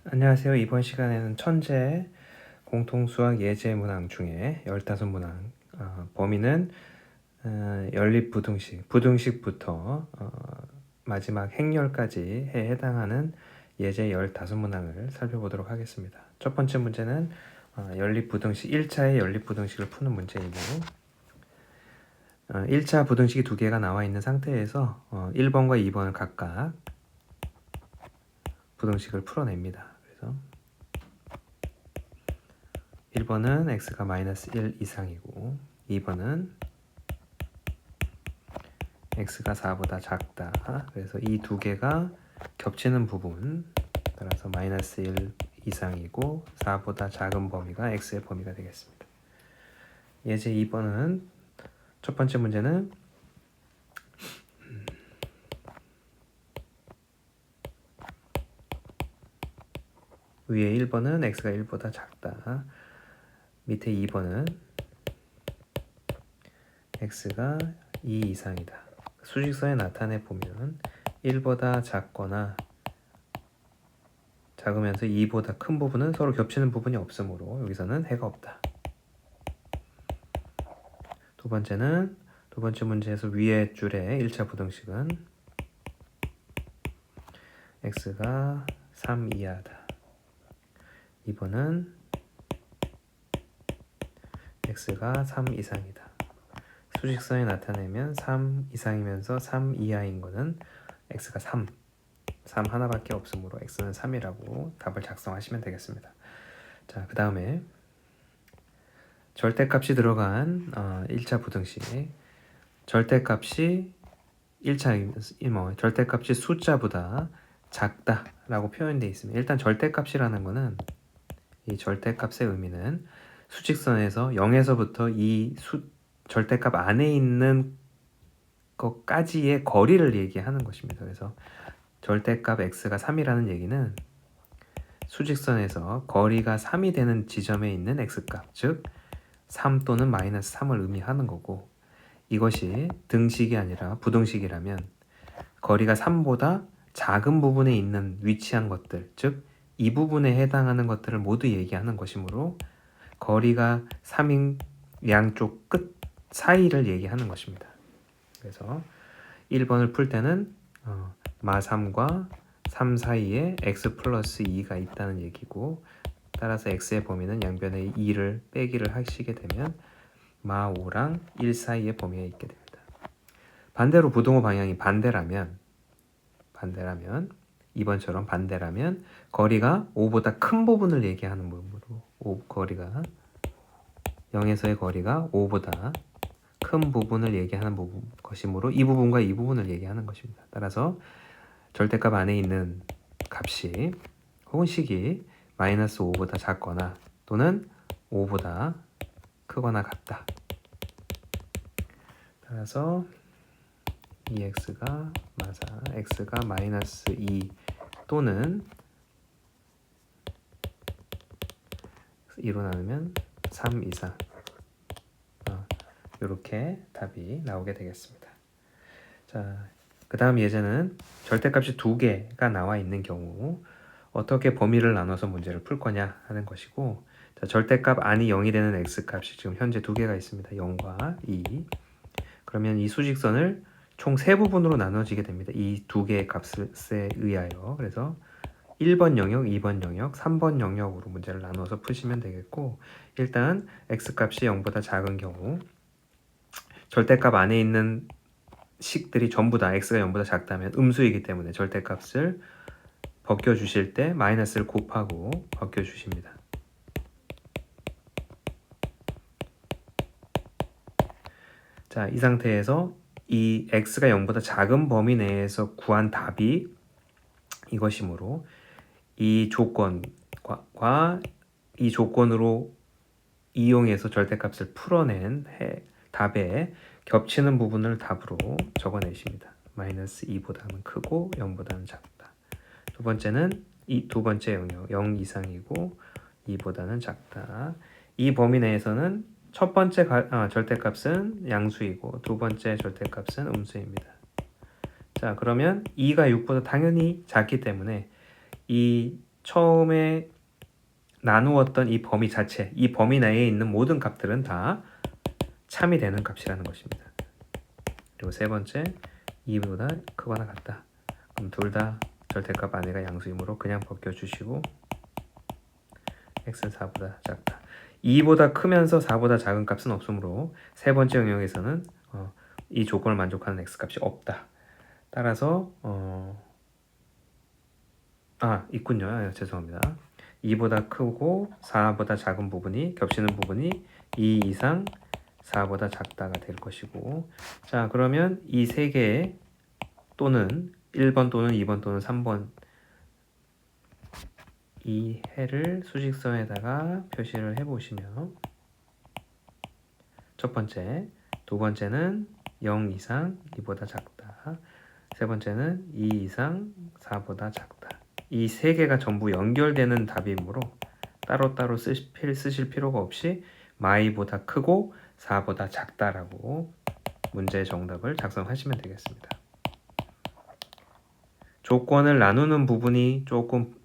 안녕하세요. 이번 시간에는 천재 공통수학 예제 문항 중에 15문항 범위는 연립부등식, 부등식부터 마지막 행렬까지에 해당하는 예제 15문항을 살펴보도록 하겠습니다. 첫 번째 문제는 연립부등식 1차의 연립부등식을 푸는 문제이고 1차 부등식이 두 개가 나와 있는 상태에서 1번과 2번을 각각 부등식을 풀어냅니다. 그래서 1번은 x가 마이너스 1 이상이고 2번은 x가 4보다 작다. 그래서 이 두 개가 겹치는 부분 따라서 마이너스 1 이상이고 4보다 작은 범위가 x의 범위가 되겠습니다. 예제 2번은 첫 번째 문제는 위에 1번은 x가 1보다 작다. 밑에 2번은 x가 2 이상이다. 수직선에 나타내 보면 1보다 작거나 작으면서 2보다 큰 부분은 서로 겹치는 부분이 없으므로 여기서는 해가 없다. 두 번째 문제에서 위에 줄의 1차 부등식은 x가 3 이하다. 2번은 x가 3 이상이다. 수직선에 나타내면 3 이상이면서 3 이하인 거는 x가 3 하나밖에 없으므로 x는 3이라고 답을 작성하시면 되겠습니다. 자, 그 다음에 절대값이 들어간 1차 부등식 절대값이 절대값이 숫자보다 작다라고 표현되어 있습니다. 일단 절대값이라는 거는 이 절대값의 의미는 수직선에서 0에서부터 이 절대값 안에 있는 것까지의 거리를 얘기하는 것입니다. 그래서 절대값 x가 3이라는 얘기는 수직선에서 거리가 3이 되는 지점에 있는 x값, 즉 3 또는 마이너스 3을 의미하는 거고, 이것이 등식이 아니라 부등식이라면 거리가 3보다 작은 부분에 있는 위치한 것들, 즉 이 부분에 해당하는 것들을 모두 얘기하는 것이므로 거리가 3인 양쪽 끝 사이를 얘기하는 것입니다. 그래서 1번을 풀 때는 마 3과 3 사이에 x 플러스 2가 있다는 얘기고, 따라서 x의 범위는 양변에 2를 빼기를 하시게 되면 마 5랑 1 사이의 범위에 있게 됩니다. 반대로 부등호 방향이 반대라면 2번처럼 반대라면 거리가 5보다 큰 부분을 얘기하는 부분으로 0에서의 거리가 5보다 큰 부분을 얘기하는 것이므로 이 부분과 이 부분을 얘기하는 것입니다. 따라서 절대값 안에 있는 값이 혹은 식이 마이너스 5보다 작거나 또는 5보다 크거나 같다. 따라서 이 x가 x가 마이너스 2 또는 2로 나누면 3 이상, 이렇게 답이 나오게 되겠습니다. 자, 그 다음 예제는 절대값이 두 개가 나와 있는 경우 어떻게 범위를 나눠서 문제를 풀 거냐 하는 것이고, 자, 절대값 안이 0이 되는 x값이 지금 현재 두 개가 있습니다. 0과 2. 그러면 이 수직선을 총 세 부분으로 나눠지게 됩니다. 이 두 개의 값에 의하여. 그래서 1번 영역, 2번 영역, 3번 영역으로 문제를 나눠서 푸시면 되겠고, 일단 x값이 0보다 작은 경우 절대값 안에 있는 식들이 전부 다 x가 0보다 작다면 음수이기 때문에 절대값을 벗겨주실 때 마이너스를 곱하고 벗겨주십니다. 자, 이 상태에서 이 x가 0보다 작은 범위 내에서 구한 답이 이것이므로 이 조건과 이 조건으로 이용해서 절대값을 풀어낸 답에 겹치는 부분을 답으로 적어내십니다. 마이너스 2보다는 크고 0보다는 작다. 두 번째는 두 번째 영역 0 이상이고 2보다는 작다. 이 범위 내에서는 첫 번째 절대값은 양수이고 두 번째 절대값은 음수입니다. 자, 그러면 2가 6보다 당연히 작기 때문에 이 처음에 나누었던 이 범위 자체, 이 범위 내에 있는 모든 값들은 다 참이 되는 값이라는 것입니다. 그리고 세 번째, 2보다 크거나 같다. 그럼 둘 다 절대값 안에가 양수이므로 그냥 벗겨주시고 x는 4보다 작다. 2보다 크면서 4보다 작은 값은 없으므로 세 번째 영역에서는 이 조건을 만족하는 x값이 없다. 따라서 있군요. 죄송합니다. 2보다 크고 4보다 작은 부분이 겹치는 부분이 2 이상 4보다 작다가 될 것이고, 자 그러면 이 세 개의 또는 1번 또는 2번 또는 3번 이 해를 수직선에다가 표시를 해보시면 첫 번째, 두 번째는 0 이상 2보다 작다. 세 번째는 2 이상 4보다 작다. 이 세 개가 전부 연결되는 답이므로 따로따로 쓰실 필요가 없이 마이보다 크고 4보다 작다라고 문제의 정답을 작성하시면 되겠습니다. 조건을 나누는 부분이 조금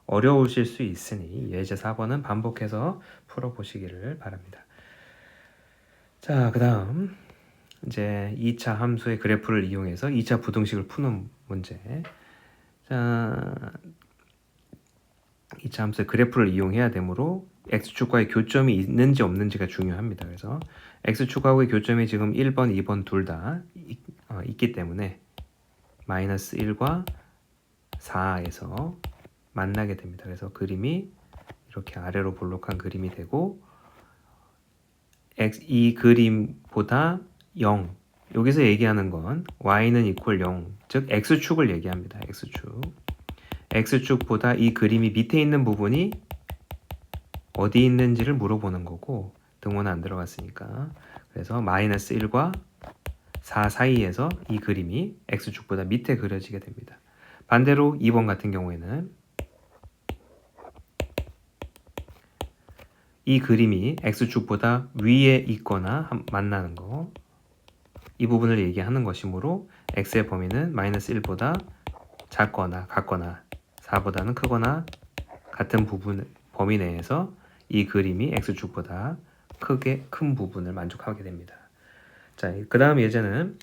어려우실 수 있으니 예제 4번은 반복해서 풀어보시기를 바랍니다. 자, 그 다음 이제 2차 함수의 그래프를 이용해서 2차 부등식을 푸는 문제. 자, 2차 함수의 그래프를 이용해야 되므로 x축과의 교점이 있는지 없는지가 중요합니다. 그래서 x축하고의 교점이 지금 1번, 2번 둘 다 있기 때문에 마이너스 1과 4에서 만나게 됩니다. 그래서 그림이 이렇게 아래로 볼록한 그림이 되고 이 그림보다 0, 여기서 얘기하는 건 y는 equal 0, 즉 x축을 얘기합니다. x축보다 이 그림이 밑에 있는 부분이 어디 있는지를 물어보는 거고 등호는 안 들어갔으니까, 그래서 마이너스 1과 4 사이에서 이 그림이 x축보다 밑에 그려지게 됩니다. 반대로 2번 같은 경우에는 이 그림이 x축보다 위에 있거나 만나는 거, 이 부분을 얘기하는 것이므로 x의 범위는 마이너스 1보다 작거나 같거나 4보다는 크거나 같은 부분 범위 내에서 이 그림이 x축보다 크게 큰 부분을 만족하게 됩니다. 자, 그 다음 예제는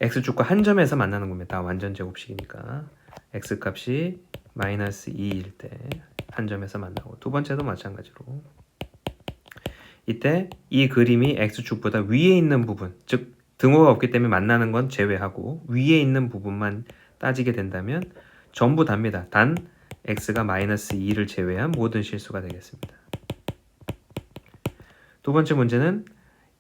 x축과 한 점에서 만나는 겁니다. 다 완전 제곱식이니까 x값이 마이너스 2일 때 한 점에서 만나고, 두 번째도 마찬가지로 이때 이 그림이 x축보다 위에 있는 부분, 즉 등호가 없기 때문에 만나는 건 제외하고 위에 있는 부분만 따지게 된다면 전부 답니다. 단 x가 마이너스 2를 제외한 모든 실수가 되겠습니다. 두 번째 문제는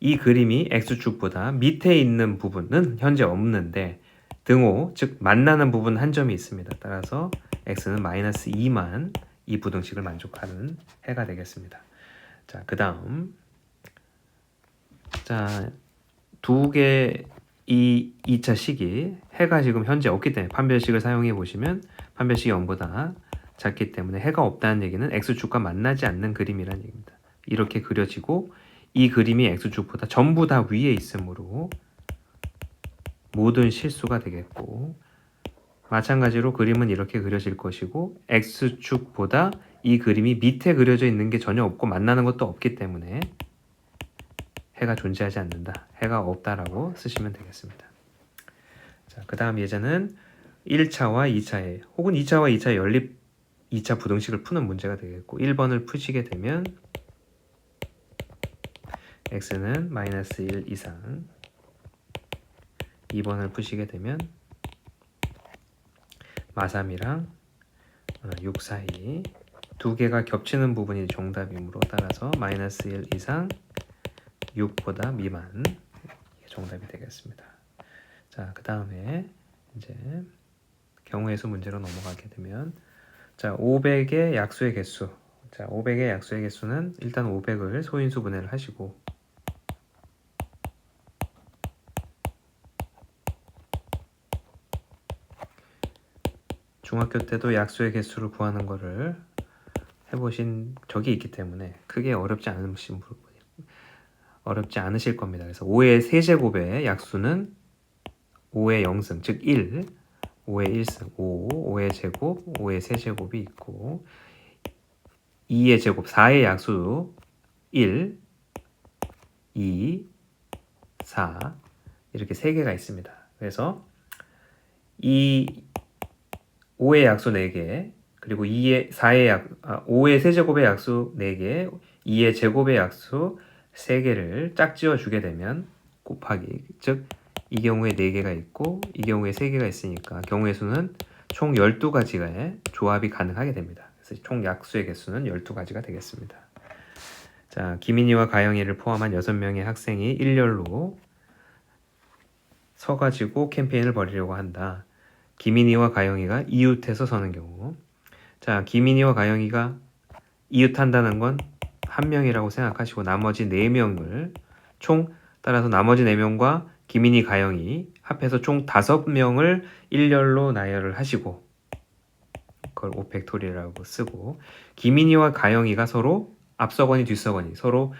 이 그림이 x축보다 밑에 있는 부분은 현재 없는데 등호, 즉 만나는 부분 한 점이 있습니다. 따라서 x는 마이너스 2만 이 부등식을 만족하는 해가 되겠습니다. 자, 그 다음 두 개 이 2차 식이 해가 지금 현재 없기 때문에 판별식을 사용해 보시면 판별식이 0보다 작기 때문에 해가 없다는 얘기는 x축과 만나지 않는 그림이라는 얘기입니다. 이렇게 그려지고 이 그림이 x축보다 전부 다 위에 있으므로 모든 실수가 되겠고, 마찬가지로 그림은 이렇게 그려질 것이고 x축보다 이 그림이 밑에 그려져 있는 게 전혀 없고 만나는 것도 없기 때문에 해가 존재하지 않는다, 해가 없다라고 쓰시면 되겠습니다. 자, 그 다음 예제는 1차와 2차의 혹은 2차와 2차의 연립 2차 부등식을 푸는 문제가 되겠고, 1번을 푸시게 되면 x는 마이너스 1 이상, 2번을 푸시게 되면 마3이랑 6 사이 두 개가 겹치는 부분이 정답이므로 따라서 마이너스 1 이상 6보다 미만, 이게 정답이 되겠습니다. 자, 그 다음에 이제 경우의 수 문제로 넘어가게 되면, 자 500의 약수의 개수, 자 500의 약수의 개수는 일단 500을 소인수 분해를 하시고 중학교 때도 약수의 개수를 구하는 거를 해보신 적이 있기 때문에 크게 어렵지 않으실 겁니다. 그래서 5의 세제곱의 약수는 5의 0승, 즉 1, 5의 1승 5, 5의 제곱, 5의 세제곱이 있고 2의 제곱, 4의 약수 1, 2, 4 이렇게 3개가 있습니다. 그래서 이 5의 약수 4개, 그리고 5의 세제곱의 약수 4개, 2의 제곱의 약수 3개를 짝지어 주게 되면 곱하기, 즉 이 경우에 4개가 있고 이 경우에 3개가 있으니까 경우의 수는 총 12가지의 조합이 가능하게 됩니다. 그래서 총 약수의 개수는 12가지가 되겠습니다. 자, 김인희와 가영이를 포함한 6명의 학생이 일렬로 서가지고 캠페인을 벌이려고 한다. 김인희와 가영이가 이웃해서 서는 경우, 자, 김인희와 가영이가 이웃한다는 건 한 명이라고 생각하시고 나머지 4명을 따라서 나머지 4명과 김인희, 가영이 합해서 총 5명을 일렬로 나열을 하시고 그걸 5팩토리라고 쓰고, 김인희와 가영이가 서로 앞서거니 뒤서거니 서로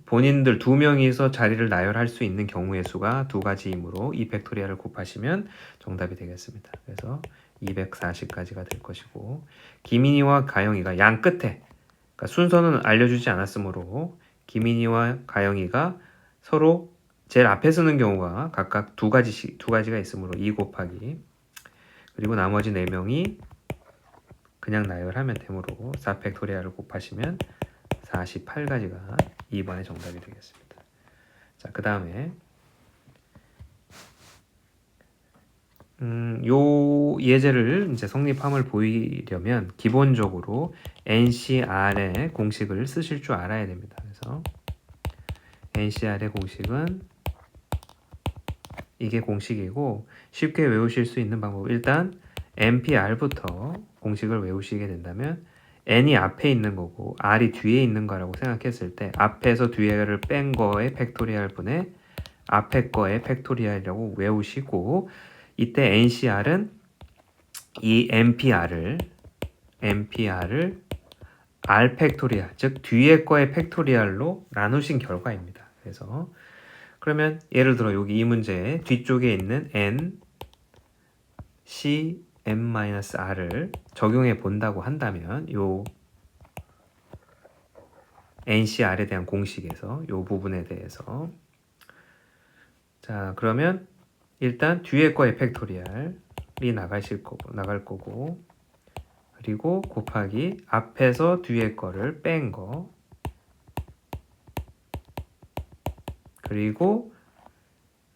본인들 2명이서 자리를 나열할 수 있는 경우의 수가 2가지이므로 2팩토리얼을 곱하시면 정답이 되겠습니다. 그래서 240까지가 될 것이고, 김인희와 가영이가 양 끝에, 그러니까 순서는 알려주지 않았으므로 김인희와 가영이가 서로 제일 앞에 서는 경우가 각각 2가지가 있으므로 2 곱하기, 그리고 나머지 4명이 그냥 나열하면 되므로 4팩토리얼을 곱하시면 48가지가 2번의 정답이 되겠습니다. 자, 그 다음에 요 예제를 이제 성립함을 보이려면 기본적으로 NCR의 공식을 쓰실 줄 알아야 됩니다. 그래서 NCR의 공식은 이게 공식이고, 쉽게 외우실 수 있는 방법, 일단 NPR부터 공식을 외우시게 된다면 n이 앞에 있는 거고 r이 뒤에 있는 거라고 생각했을 때 앞에서 뒤에를 뺀 거의 팩토리얼 분의 앞에 거의 팩토리얼이라고 외우시고, 이때 NCR은 이 NPR을 R 팩토리얼, 즉 뒤에 거의 팩토리얼로 나누신 결과입니다. 그래서 그러면 예를 들어 여기 이 문제의 뒤쪽에 있는 n, c, m-r을 적용해 본다고 한다면 요 NCR에 대한 공식에서 요 부분에 대해서, 자, 그러면 일단 뒤에 거의 팩토리얼이 나갈 거고, 그리고 곱하기 앞에서 뒤에 거를 뺀 거, 그리고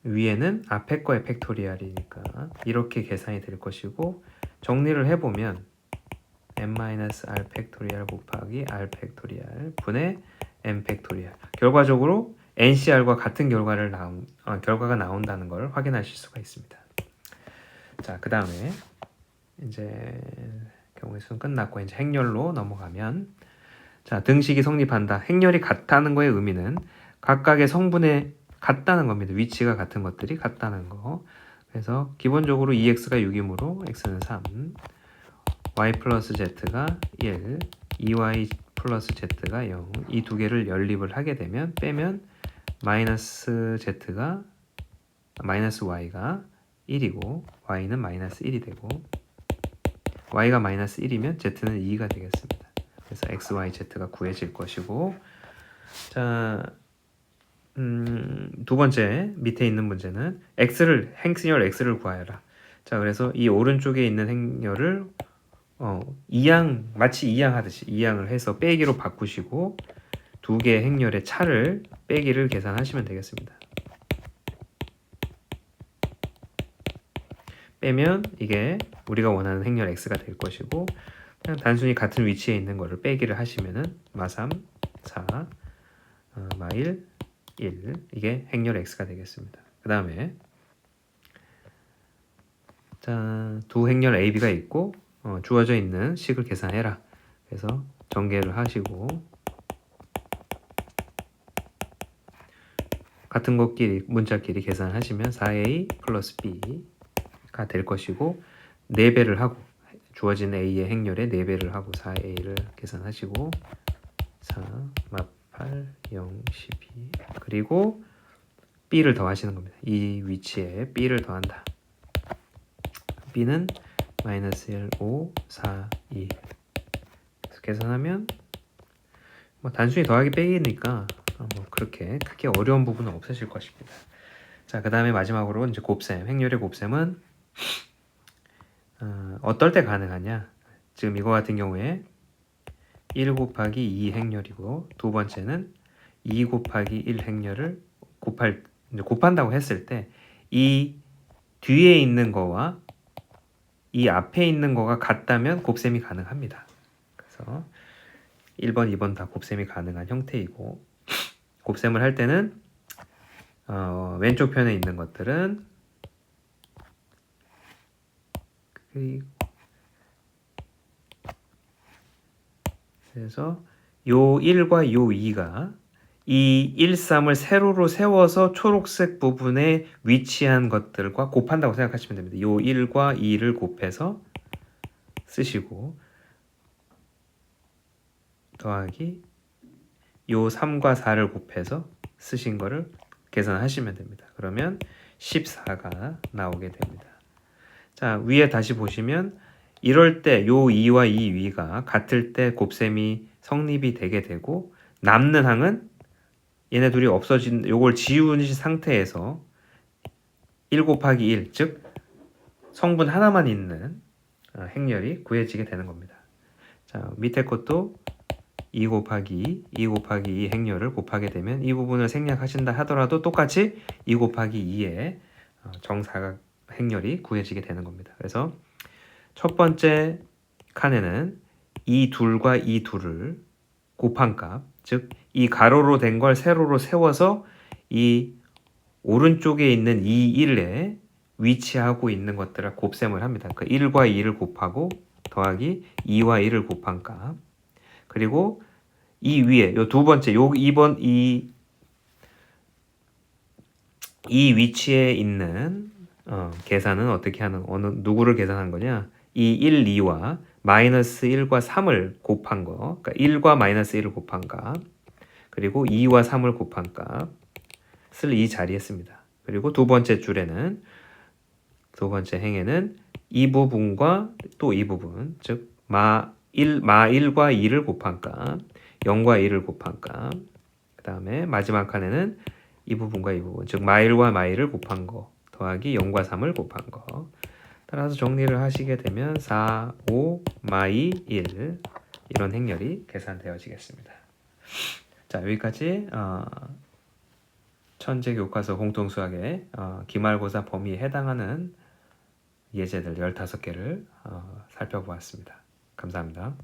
위에는 앞에 거의 팩토리얼이니까 이렇게 계산이 될 것이고, 정리를 해보면 n-r 팩토리얼 곱하기 r 팩토리얼 분의 n 팩토리얼, 결과적으로 NCR과 같은 결과가 나온다는 걸 확인하실 수가 있습니다. 자, 그 다음에 이제 경우의 수는 끝났고 이제 행렬로 넘어가면, 자, 등식이 성립한다. 행렬이 같다는 거의 의미는 각각의 성분에 같다는 겁니다. 위치가 같은 것들이 같다는 거. 그래서 기본적으로 2x가 6이므로 x는 3, y 플러스 z가 1, 2y 플러스 z가 0, 이 두 개를 연립을 하게 되면 빼면 마이너스 y가 1이고 y는 마이너스 1이 되고, y가 마이너스 1이면 z는 2가 되겠습니다. 그래서 x, y, z가 구해질 것이고, 자, 두 번째 밑에 있는 문제는 행렬 x를 구하여라. 자, 그래서 이 오른쪽에 있는 행렬을 마치 이항하듯이 이항을 해서 빼기로 바꾸시고 두 개의 행렬의 차를 빼기를 계산하시면 되겠습니다. 빼면 이게 우리가 원하는 행렬 x가 될 것이고, 그냥 단순히 같은 위치에 있는 거를 빼기를 하시면은 마3, 4, 마1, 1, 이게 행렬 x가 되겠습니다. 그 다음에 자, 두 행렬 a, b가 있고 주어져 있는 식을 계산해라. 그래서 전개를 하시고 같은 것끼리 문자끼리 계산하시면 4a 플러스 b가 될 것이고, 4배를 하고 주어진 a의 행렬에 4배를 하고 4a를 계산하시고 4, 마 8, 0, 12, 그리고 b를 더하시는 겁니다. 이 위치에 b를 더한다. b는 마이너스 1, 5, 4, 2. 그래서 계산하면 뭐 단순히 더하기 빼기니까 뭐 그렇게 크게 어려운 부분은 없으실 것입니다. 자, 그 다음에 마지막으로 이제 곱셈, 행렬의 곱셈은 어떨 때 가능하냐? 지금 이거 같은 경우에 1 곱하기 2 행렬이고, 두 번째는 2 곱하기 1 행렬을 곱한다고 했을 때 이 뒤에 있는 거와 이 앞에 있는 거가 같다면 곱셈이 가능합니다. 그래서 1번, 2번 다 곱셈이 가능한 형태이고, 곱셈을 할 때는 왼쪽 편에 있는 것들은 그래서 요 1과 요 2가 이 1, 3을 세로로 세워서 초록색 부분에 위치한 것들과 곱한다고 생각하시면 됩니다. 요 1과 2를 곱해서 쓰시고, 더하기 요 3과 4를 곱해서 쓰신 거를 계산하시면 됩니다. 그러면 14가 나오게 됩니다. 자, 위에 다시 보시면 이럴 때 요 2와 이 위가 같을 때 곱셈이 성립이 되게 되고, 남는 항은 얘네 둘이 없어진 요걸 지운 상태에서 1 곱하기 1, 즉 성분 하나만 있는 행렬이 구해지게 되는 겁니다. 자, 밑에 것도 2 곱하기 2 행렬을 곱하게 되면 이 부분을 생략하신다 하더라도 똑같이 2 곱하기 2의 정사각 행렬이 구해지게 되는 겁니다. 그래서 첫 번째 칸에는 이 둘과 이 둘을 곱한 값, 즉 이 가로로 된 걸 세로로 세워서 이 오른쪽에 있는 이 1에 위치하고 있는 것들을 곱셈을 합니다. 그 1과 2를 곱하고 더하기 2와 1을 곱한 값, 그리고 이 위에 요 두 번째 요 2번 이 위치에 있는 계산은 어떻게 하는, 누구를 계산한 거냐? 이 1, 2와 마이너스 1과 3을 곱한 거, 그러니까 1과 마이너스 1을 곱한 값, 그리고 2와 3을 곱한 값을 이 자리에 씁니다. 그리고 두 번째 줄에는, 두 번째 행에는 이 부분과 또 이 부분, 즉 마 1과 2를 곱한 값, 0과 1을 곱한 값, 그 다음에 마지막 칸에는 이 부분과 이 부분, 즉 마1과 마2를 곱한 거 더하기 0과 3을 곱한 거. 따라서 정리를 하시게 되면 4, 5, 마2, 1 이런 행렬이 계산되어지겠습니다. 자, 여기까지 천재 교과서 공통수학의 기말고사 범위에 해당하는 예제들 15개를 살펴보았습니다. 감사합니다.